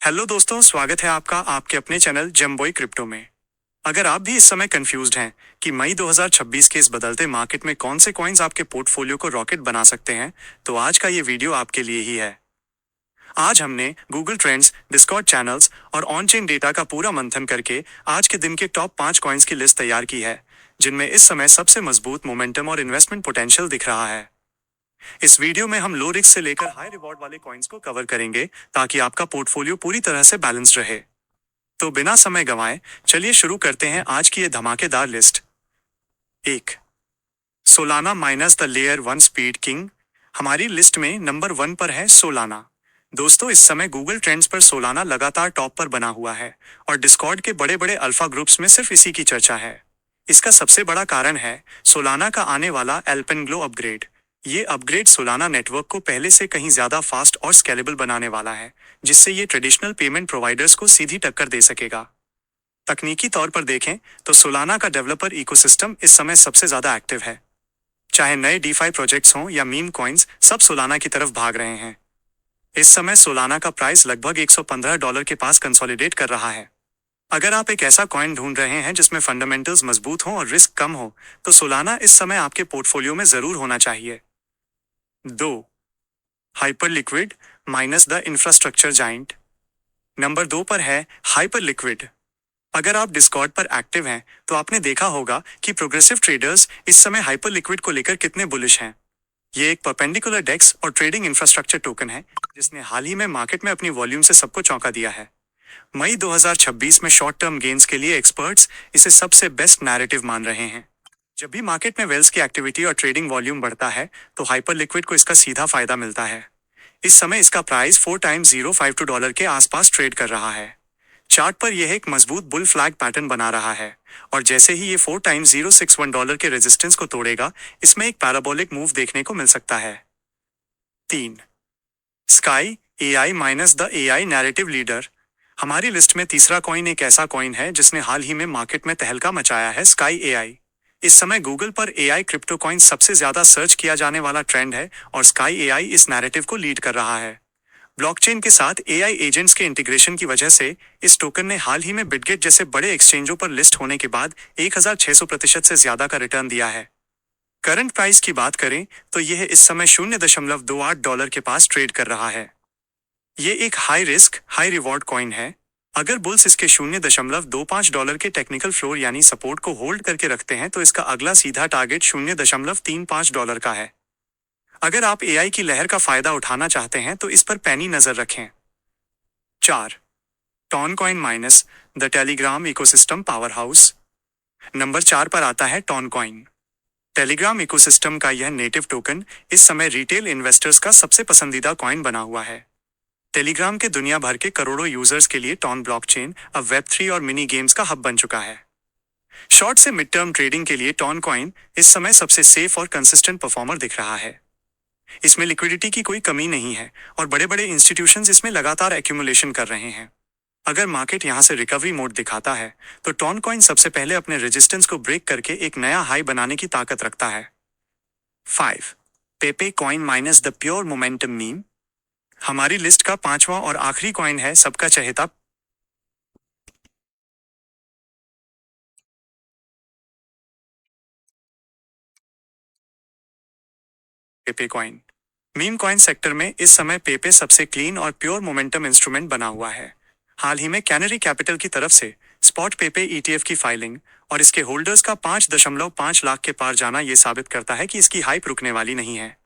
Hello दोस्तों, स्वागत है आपका आपके अपने चैनल जंबॉय क्रिप्टो में। अगर आप भी इस समय कंफ्यूज्ड हैं कि मई 2026 के इस बदलते मार्केट में कौन से कॉइन्स आपके पोर्टफोलियो को रॉकेट बना सकते हैं, तो आज का ये वीडियो आपके लिए ही है। आज हमने गूगल ट्रेंड्स, डिस्कॉर्ड चैनल्स और ऑन चेन डेटा का पूरा मंथन करके आज के दिन के टॉप 5 कॉइन्स की लिस्ट तैयार की है, जिनमें इस समय सबसे मजबूत मोमेंटम और इन्वेस्टमेंट पोटेंशियल दिख रहा है। इस वीडियो में हम लो रिस्क से लेकर हाई रिवॉर्ड वाले कॉइन्स को कवर करेंगे, ताकि आपका पोर्टफोलियो पूरी तरह से बैलेंस्ड रहे। तो बिना समय गंवाए चलिए शुरू करते हैं आज की ये धमाकेदार list. 1, Solana minus the layer one speed king. हमारी लिस्ट में नंबर 1 पर है सोलाना। दोस्तों, इस समय गूगल ट्रेंड्स पर सोलाना लगातार टॉप पर बना हुआ है और डिस्कॉर्ड के बड़े बड़े अल्फा ग्रुप्स में सिर्फ इसी की चर्चा है। इसका सबसे बड़ा कारण है सोलाना का आने वाला एल्पेनग्लो अपग्रेड। ये अपग्रेड सोलाना नेटवर्क को पहले से कहीं ज्यादा फास्ट और स्केलेबल बनाने वाला है, जिससे ये ट्रेडिशनल पेमेंट प्रोवाइडर्स को सीधी टक्कर दे सकेगा। तकनीकी तौर पर देखें तो सोलाना का डेवलपर इकोसिस्टम इस समय सबसे ज्यादा एक्टिव है। चाहे नए डीफाई प्रोजेक्ट्स हों या मीम कॉइन्स, सब सोलाना की तरफ भाग रहे हैं। इस समय सोलाना का प्राइस लगभग $115 के पास कंसोलिडेट कर रहा है। अगर आप एक ऐसा कॉइन ढूंढ रहे हैं जिसमें फंडामेंटल्स मजबूत हों और रिस्क कम हो, तो सोलाना इस समय आपके पोर्टफोलियो में जरूर होना चाहिए। 2, hyper liquid minus the infrastructure giant. Number 2 पर है हाइपर लिक्विड। अगर आप डिस्कॉर्ड पर एक्टिव हैं, तो आपने देखा होगा कि प्रोग्रेसिव ट्रेडर्स इस समय हाइपर लिक्विड को लेकर कितने बुलिश हैं। ये एक परपेंडिकुलर डेक्स और ट्रेडिंग इंफ्रास्ट्रक्चर टोकन है, जिसने हाल ही में मार्केट में अपनी वॉल्यूम से सबको चौंका दिया है। मई 2026 में शॉर्ट टर्म गेन्स के लिए एक्सपर्ट्स इसे सबसे बेस्ट नैरेटिव मान रहे हैं। जब भी मार्केट में वेल्स की एक्टिविटी और ट्रेडिंग वॉल्यूम बढ़ता है, तो हाइपर लिक्विड को इसका सीधा फायदा मिलता है। इस समय इसका प्राइस 4x $0.52 के आसपास ट्रेड कर रहा है। चार्ट पर यह एक मजबूत बुल फ्लैग पैटर्न बना रहा है, और जैसे ही ये $4x $0.61 के रेजिस्टेंस को तोड़ेगा, इसमें एक पैराबोलिक मूव देखने को मिल सकता है। 3, sky AI minus the AI narrative leader. हमारी लिस्ट में तीसरा कॉइन एक ऐसा कॉइन है जिसने हाल ही में मार्केट में तहलका मचाया है, स्काई एआई। इस समय गूगल पर एआई क्रिप्टो कॉइन सबसे ज्यादा सर्च किया जाने वाला ट्रेंड है, और स्काई एआई इस नैरेटिव को लीड कर रहा है। ब्लॉकचेन के साथ एआई एजेंट्स के इंटीग्रेशन की वजह से इस टोकन ने हाल ही में बिटगेट जैसे बड़े एक्सचेंजों पर लिस्ट होने के बाद 1600% से ज्यादा का रिटर्न दिया है। करंट प्राइस की बात करें तो यह इस समय $0.28 के पास ट्रेड कर रहा है। ये एक high risk high reward coin है। अगर बुल्स इसके $0.25 के टेक्निकल फ्लोर यानी सपोर्ट को होल्ड करके रखते हैं, तो इसका अगला सीधा टारगेट $0.35 का है। अगर आप एआई की लहर का फायदा उठाना चाहते हैं, तो इस पर पैनी नजर रखें। 4, Ton coin minus the Telegram ecosystem powerhouse. Number 4 पर आता है टॉन कॉइन। टेलीग्राम इकोसिस्टम का यह नेटिव टोकन इस समय रिटेल इन्वेस्टर्स का सबसे पसंदीदा कॉइन बना हुआ है। टेलीग्राम के दुनिया भर के करोड़ों यूजर्स के लिए टॉन ब्लॉकचेन अब वेब3 और मिनी गेम्स का हब बन चुका है। शॉर्ट से मिड टर्म ट्रेडिंग के लिए टॉन कॉइन इस समय सबसे सेफ और कंसिस्टेंट परफॉर्मर दिख रहा है। इसमें लिक्विडिटी की कोई कमी नहीं है, और बड़े बड़े इंस्टीट्यूशंस इसमें लगातार एक्यूमुलेशन कर रहे हैं। अगर मार्केट यहां से रिकवरी मोड दिखाता है, तो टॉन कॉइन सबसे पहले अपने रेजिस्टेंस को ब्रेक करके एक नया हाई बनाने की ताकत रखता है। 5, Pepe coin minus the pure momentum meme. हमारी लिस्ट का 5वां और आखिरी कॉइन है सबका चहेता Pepe coin. Meme coin sector में इस समय पेपे सबसे क्लीन और प्योर मोमेंटम इंस्ट्रूमेंट बना हुआ है। हाल ही में कैनरी कैपिटल की तरफ से स्पॉट पेपे ईटीएफ की फाइलिंग और इसके होल्डर्स का 5.5 लाख के पार जाना यह साबित करता है कि इसकी हाइप रुकने वाली नहीं है।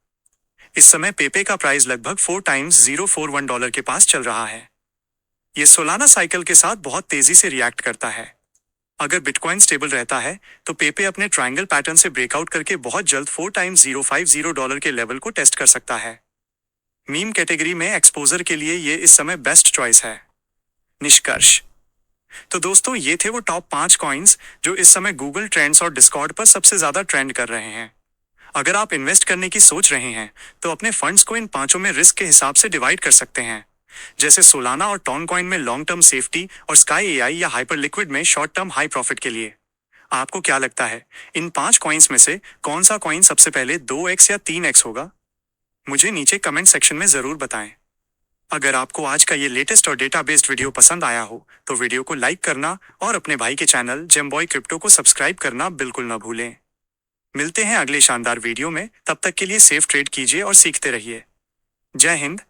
इस समय पेपे का प्राइस लगभग 4x $0.41 के पास चल रहा है। यह सोलाना साइकिल के साथ बहुत तेजी से रिएक्ट करता है। अगर बिटकॉइन स्टेबल रहता है, तो पेपे अपने ट्रायंगल पैटर्न से ब्रेकआउट करके बहुत जल्द $4x$0.50 के लेवल को टेस्ट कर सकता है। मीम कैटेगरी में एक्सपोजर के लिए ये इस समय बेस्ट चॉइस है। निष्कर्ष। तो दोस्तों, ये थे वो टॉप 5 कॉइन्स जो इस समय गूगल ट्रेंड्स और डिस्कॉर्ड पर सबसे ज्यादा ट्रेंड कर रहे हैं। अगर आप इन्वेस्ट करने की सोच रहे हैं, तो अपने फंड्स को इन पांचों में रिस्क के हिसाब से डिवाइड कर सकते हैं। जैसे सोलाना और टॉन कॉइन में लॉन्ग टर्म सेफ्टी, और स्काई एआई या हाइपर लिक्विड में शॉर्ट टर्म हाई प्रॉफिट के लिए। आपको क्या लगता है, इन 5 कॉइन्स में से कौन सा कॉइन सबसे पहले 2x या 3x होगा? मुझे नीचे कमेंट सेक्शन में जरूर बताएं। अगर आपको आज का ये लेटेस्ट और डेटा बेस्ड वीडियो पसंद आया हो तो वीडियो को लाइक करना और अपने भाई के चैनल जेमबॉय क्रिप्टो को सब्सक्राइब करना बिल्कुल न भूलें। मिलते हैं अगले शानदार वीडियो में, तब तक के लिए सेफ ट्रेड कीजिए और सीखते रहिए। जय हिंद।